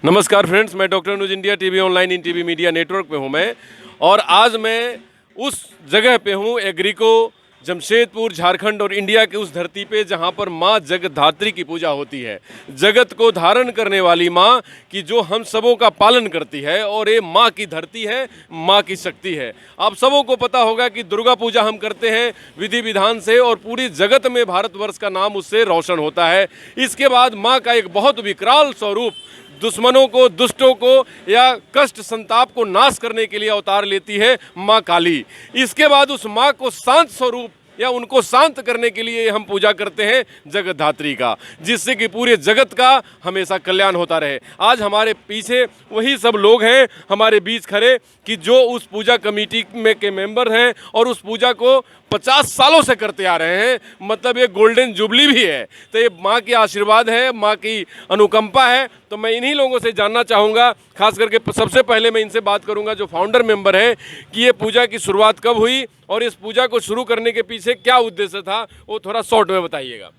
नमस्कार फ्रेंड्स, मैं doctor Anuj India TV online in TV media network पे हूँ मैं। और आज मैं उस जगह पे हूँ एग्रीको जमशेदपुर झारखंड और इंडिया के उस धरती पे जहाँ पर माँ जगतधात्री की पूजा होती है। जगत को धारण करने वाली माँ की जो हम सबों का पालन करती है और ये माँ की धरती है, माँ की शक्ति है। आप सबों को पता होगा कि दुर्गा पूजा हम करते हैं विधि विधान से और पूरी जगत में भारतवर्ष का नाम उससे रोशन होता है। इसके बाद माँ का एक बहुत विकराल स्वरूप दुश्मनों को, दुष्टों को या कष्ट संताप को नाश करने के लिए अवतार लेती है माँ काली। इसके बाद उस माँ को शांत स्वरूप या उनको शांत करने के लिए हम पूजा करते हैं जगतधात्री का, जिससे कि पूरे जगत का हमेशा कल्याण होता रहे। आज हमारे पीछे वही सब लोग हैं हमारे बीच खड़े कि जो उस पूजा कमेटी में के मेंबर हैं और उस पूजा को 50 सालों से करते आ रहे हैं। मतलब ये गोल्डन जुबली भी है। तो ये माँ की आशीर्वाद है, माँ की अनुकंपा है। तो मैं इन्हीं लोगों से जानना चाहूँगा, खास करके सबसे पहले मैं इनसे बात करूँगा जो फाउंडर मेंबर हैं, कि ये पूजा की शुरुआत कब हुई और इस पूजा को शुरू करने के पीछे क्या उद्देश्य था, वो थोड़ा शॉर्ट में बताइएगा।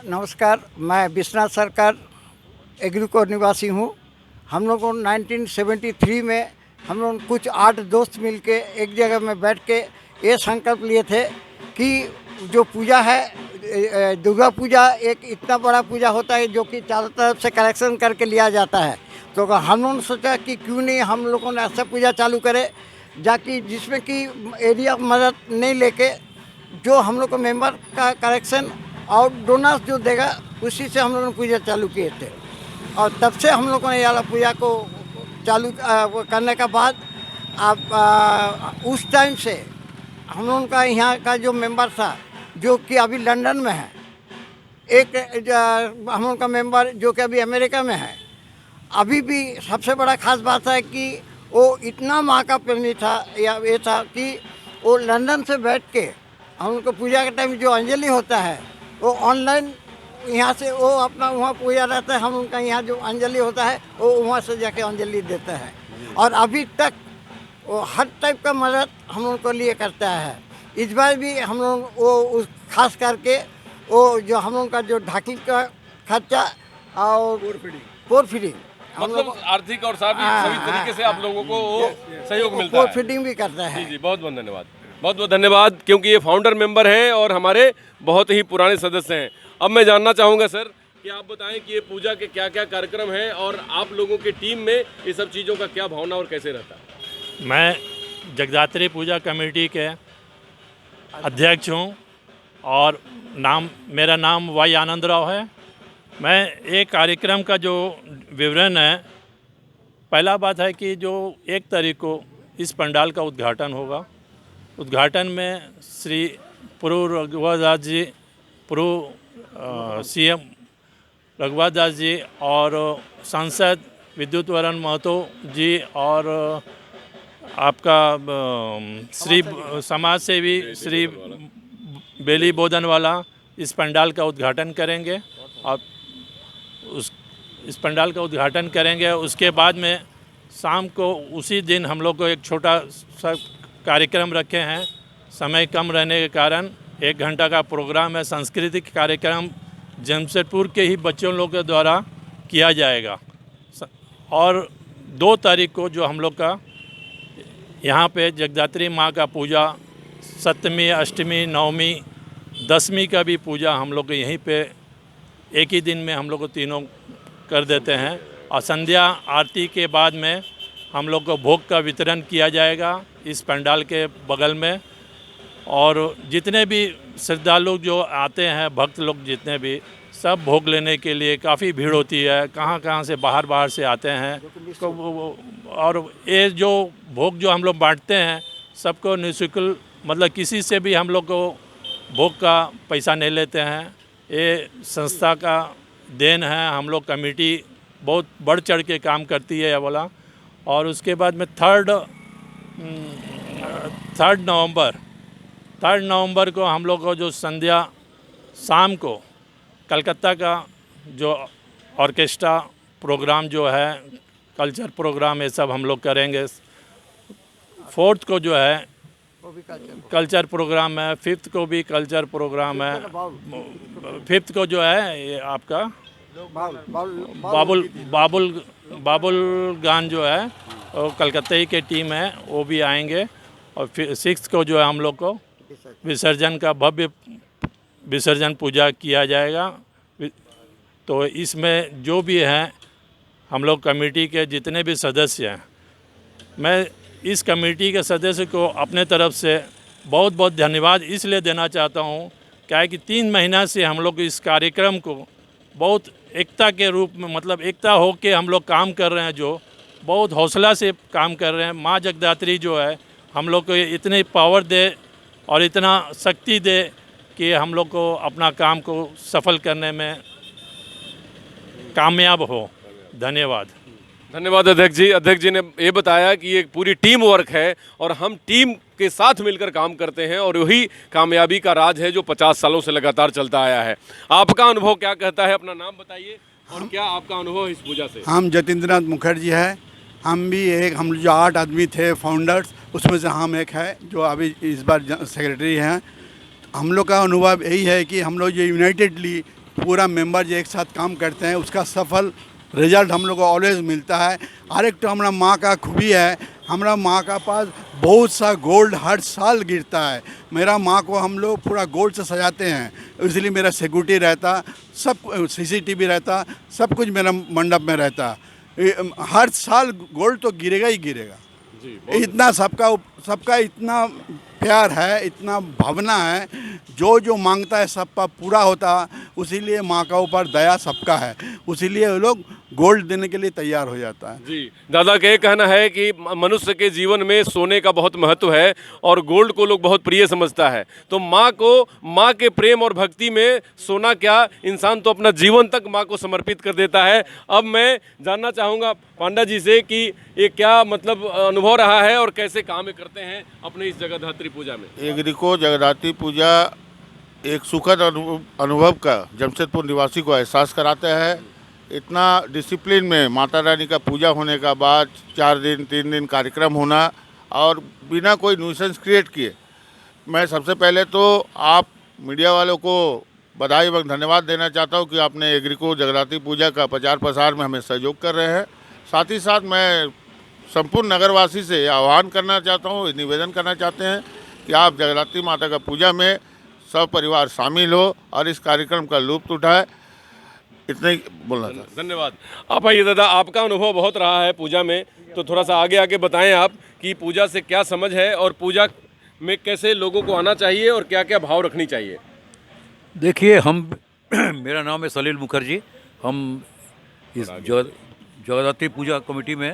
नमस्कार, मैं विश्वनाथ सरकार एग्रीको निवासी हूँ। हम लोग को 1973 में हम लोग कुछ 8 दोस्त मिलके एक जगह में बैठ के ये संकल्प लिए थे कि जो पूजा है दुर्गा पूजा एक इतना बड़ा पूजा होता है जो कि चारों तरफ से कलेक्शन करके लिया जाता है। तो हम लोगों ने सोचा कि क्यों नहीं हम लोगों ने ऐसा पूजा चालू करे जाकि जिसमें कि एरिया मदद नहीं लेके जो हम लोग को मेंबर का कलेक्शन और डोनर्स जो देगा उसी से हम लोगों ने पूजा चालू किए थे। और तब से हम लोगों ने ये वाला पूजा को चालू करने के बाद अब उस टाइम से हम लोगों का यहाँ का जो मेंबर था जो कि अभी लंदन में है, एक हम लोगों का मेंबर जो कि अभी अमेरिका में है। अभी भी सबसे बड़ा खास बात है कि वो इतना माँ का प्रेमी था या ये था कि वो लंदन से बैठ के हम लोग को पूजा के टाइम जो अंजलि होता है वो ऑनलाइन यहाँ से वो अपना वहाँ पूजा रहता है। हम उनका यहाँ जो अंजलि होता है वो वहाँ से जाके अंजलि देता है। और अभी तक वो हर टाइप का मदद हम लोग को लिए करता है। इस बार भी हम लोग वो उस खास करके वो जो हम लोग का जो ढाकी का खर्चा और पोर फीडिंग मतलब आर्थिक और सभी तरीके से आप लोगों को वो सहयोग मिलता है। पोर फीडिंग भी करता है। जी, बहुत बहुत धन्यवाद, बहुत बहुत धन्यवाद, क्योंकि ये फाउंडर मेंबर हैं और हमारे बहुत ही पुराने सदस्य हैं। अब मैं जानना चाहूँगा सर कि आप बताएं कि ये पूजा के क्या क्या कार्यक्रम हैं और आप लोगों की टीम में ये सब चीज़ों का क्या भावना और कैसे रहता है। मैं जगदात्री पूजा कमेटी के अध्यक्ष हूँ और मेरा नाम वाई आनंद राव है। मैं एक कार्यक्रम का जो विवरण है, पहला बात है कि जो 1 तारीख को इस पंडाल का उद्घाटन होगा। उद्घाटन में श्री पूर्व रघुवर दास जी, पूर्व सीएम रघुवर दास जी और सांसद विद्युत वरण महतो जी और आपका श्री समाज सेवी श्री बेली बोदनवाला इस पंडाल का उद्घाटन करेंगे। और इस पंडाल का उद्घाटन करेंगे। उसके बाद में शाम को उसी दिन हम लोग को एक छोटा सा कार्यक्रम रखे हैं। समय कम रहने के कारण 1 घंटा का प्रोग्राम है। सांस्कृतिक कार्यक्रम जमशेदपुर के ही बच्चों लोग के द्वारा किया जाएगा। और 2 तारीख को जो हम लोग का यहाँ पे जगदात्री माँ का पूजा, सप्तमी, अष्टमी, नवमी, दशमी का भी पूजा हम लोग यहीं पे एक ही दिन में हम लोग को तीनों कर देते हैं। और संध्या आरती के बाद में हम लोग को भोग का वितरण किया जाएगा इस पंडाल के बगल में। और जितने भी श्रद्धालु जो आते हैं, भक्त लोग जितने भी, सब भोग लेने के लिए काफ़ी भीड़ होती है। कहाँ से बाहर से आते हैं। तो और ये जो भोग जो हम लोग बांटते हैं सबको निःशुल्क, मतलब किसी से भी हम लोग को भोग का पैसा नहीं लेते हैं। ये संस्था का देन है। हम लोग कमेटी बहुत बढ़ चढ़ के काम करती है ये वाला। और उसके बाद में 3 नवंबर को हम लोग को जो संध्या शाम को कलकत्ता का जो ऑर्केस्ट्रा प्रोग्राम जो है, कल्चर प्रोग्राम, ये सब हम लोग करेंगे। 4th को जो है कल्चर प्रोग्राम है। 5th को भी कल्चर प्रोग्राम है। 5th को जो है ये आपका बाबुल बाबुल बाबुल गान जो है वो कलकत्ते ही की टीम है, वो भी आएंगे। और फिर 6 को जो है हम लोग को विसर्जन का भव्य विसर्जन पूजा किया जाएगा। तो इसमें जो भी हैं हम लोग कमेटी के जितने भी सदस्य हैं, मैं इस कमेटी के सदस्य को अपने तरफ से बहुत बहुत धन्यवाद इसलिए देना चाहता हूँ, क्या है कि 3 महीना से हम लोग इस कार्यक्रम को बहुत एकता के रूप में, मतलब एकता हो के हम लोग काम कर रहे हैं, जो बहुत हौसला से काम कर रहे हैं। माँ जगदात्री जो है हम लोग को इतनी पावर दे और इतना शक्ति दे कि हम लोग को अपना काम को सफल करने में कामयाब हो। धन्यवाद। धन्यवाद अध्यक्ष जी। अध्यक्ष जी ने ये बताया कि ये पूरी टीम वर्क है और हम टीम के साथ मिलकर काम करते हैं और वही कामयाबी का राज है जो 50 सालों से लगातार चलता आया है। आपका अनुभव क्या कहता है? अपना नाम बताइए और क्या आपका अनुभव है इस पूजा से? हम जतीन्द्रनाथ मुखर्जी है। हम जो 8 आदमी थे फाउंडर्स, उसमें से हम एक है जो अभी इस बार सेक्रेटरी हैं। हम लोग का अनुभव यही है कि हम लोग जो यूनाइटेडली पूरा मेंबर जो एक साथ काम करते हैं, उसका सफल रिजल्ट हम लोग को ऑलवेज मिलता है। और एक तो हमारा माँ का खूबी है, हमारा माँ का पास बहुत सा गोल्ड हर साल गिरता है। मेरा माँ को हम लोग पूरा गोल्ड से सजाते हैं, इसलिए मेरा सिक्योरिटी रहता, सब CCTV रहता, सब कुछ मेरा मंडप में रहता। हर साल गोल्ड तो गिरेगा ही गिरेगा। इतना सबका इतना प्यार है, इतना भावना है, जो मांगता है सबका पूरा होता। उसीलिए माँ का ऊपर दया सबका है, उसीलिए वो लोग गोल्ड देने के लिए तैयार हो जाता है। जी, दादा का ये कहना है कि मनुष्य के जीवन में सोने का बहुत महत्व है और गोल्ड को लोग बहुत प्रिय समझता है। तो माँ के प्रेम और भक्ति में सोना क्या, इंसान तो अपना जीवन तक माँ को समर्पित कर देता है। अब मैं जानना चाहूँगा पांडा जी से कि ये क्या मतलब अनुभव रहा है और कैसे काम करते हैं अपने इस जगद्धात्री पूजा में? एग्रीको जगद्धात्री पूजा एक सुखद अनुभव का जमशेदपुर निवासी को एहसास कराता है। इतना डिसिप्लिन में माता रानी का पूजा होने का बाद 4 दिन 3 दिन कार्यक्रम होना और बिना कोई न्यूसेंस क्रिएट किए, मैं सबसे पहले तो आप मीडिया वालों को बधाई एवं धन्यवाद देना चाहता हूं कि आपने एग्रीको जगद्धात्री पूजा का प्रचार प्रसार में हमें सहयोग कर रहे हैं। साथ ही साथ मैं संपूर्ण नगरवासी से आह्वान करना चाहता हूँ, निवेदन करना चाहते हैं कि आप जगद्धात्री माता का पूजा में सब परिवार शामिल हो और इस कार्यक्रम का लुत्फ उठाए। इतना ही बोलना था। धन्यवाद। आप आइए दादा, आपका अनुभव बहुत रहा है पूजा में, तो थोड़ा सा आगे आगे बताएं आप कि पूजा से क्या समझ है और पूजा में कैसे लोगों को आना चाहिए और क्या क्या भाव रखनी चाहिए। देखिए, हम मेरा नाम है सलील मुखर्जी। हम इस जगद्धात्री पूजा कमेटी में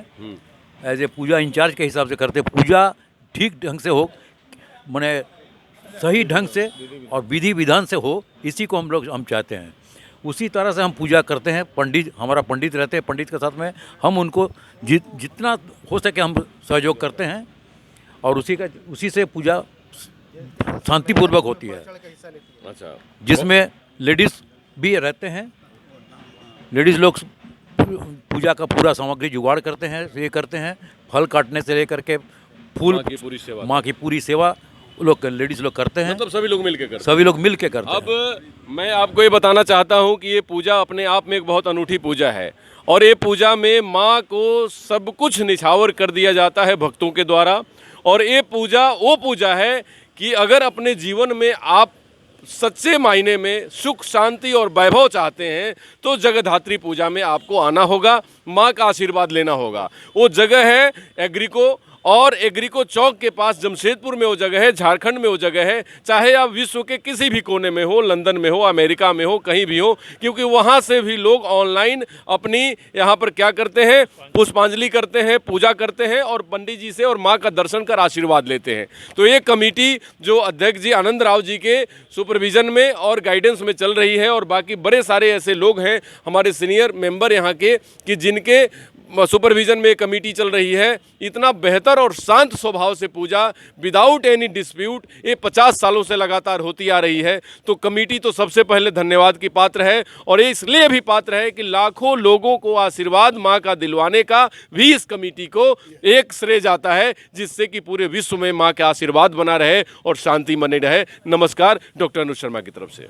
एज ए पूजा इंचार्ज के हिसाब से करते। पूजा ठीक ढंग से हो, माने सही ढंग से और विधि विधान से हो, इसी को हम चाहते हैं। उसी तरह से हम पूजा करते हैं। हमारा पंडित रहते हैं, पंडित के साथ में हम उनको जितना हो सके हम सहयोग करते हैं और उसी से पूजा शांतिपूर्वक होती है। अच्छा, जिसमें लेडीज़ भी रहते हैं। लेडीज़ लोग पूजा का पूरा सामग्री जुगाड़ करते हैं, ये करते हैं, फल काटने से लेकर के फूल, माँ की पूरी सेवा लोग लेडीज़ लोग करते हैं। मतलब सभी लोग मिलके करते हैं। सभी लोग मिलके करते हैं। अब मैं आपको ये बताना चाहता हूँ कि ये पूजा अपने आप में एक बहुत अनूठी पूजा है और ये पूजा में माँ को सब कुछ निछावर कर दिया जाता है भक्तों के द्वारा। और ये पूजा वो पूजा है कि अगर अपने जीवन में आप सच्चे मायने में सुख शांति और वैभव चाहते हैं तो जगद्धात्री पूजा में आपको आना होगा, माँ का आशीर्वाद लेना होगा। वो जगह है एग्रीको, और एग्रीको चौक के पास जमशेदपुर में वो जगह है, झारखंड में वो जगह है। चाहे आप विश्व के किसी भी कोने में हो, लंदन में हो, अमेरिका में हो, कहीं भी हो, क्योंकि वहाँ से भी लोग ऑनलाइन अपनी यहाँ पर क्या करते हैं, पुष्पांजलि करते हैं, पूजा करते हैं और पंडित जी से और माँ का दर्शन कर आशीर्वाद लेते हैं। तो ये कमेटी जो अध्यक्ष जी आनंद राव जी के सुपरविजन में और गाइडेंस में चल रही है और बाकी बड़े सारे ऐसे लोग हैं हमारे सीनियर मेंबर यहाँ के कि जिनके सुपरविजन में एक कमेटी चल रही है। इतना बेहतर और शांत स्वभाव से पूजा विदाउट एनी डिस्प्यूट ये 50 सालों से लगातार होती आ रही है। तो कमेटी तो सबसे पहले धन्यवाद की पात्र है और ये इसलिए भी पात्र है कि लाखों लोगों को आशीर्वाद माँ का दिलवाने का भी इस कमेटी को एक श्रेय जाता है, जिससे कि पूरे विश्व में माँ का आशीर्वाद बना रहे और शांति बनी रहे। नमस्कार, डॉक्टर अनुज शर्मा की तरफ से।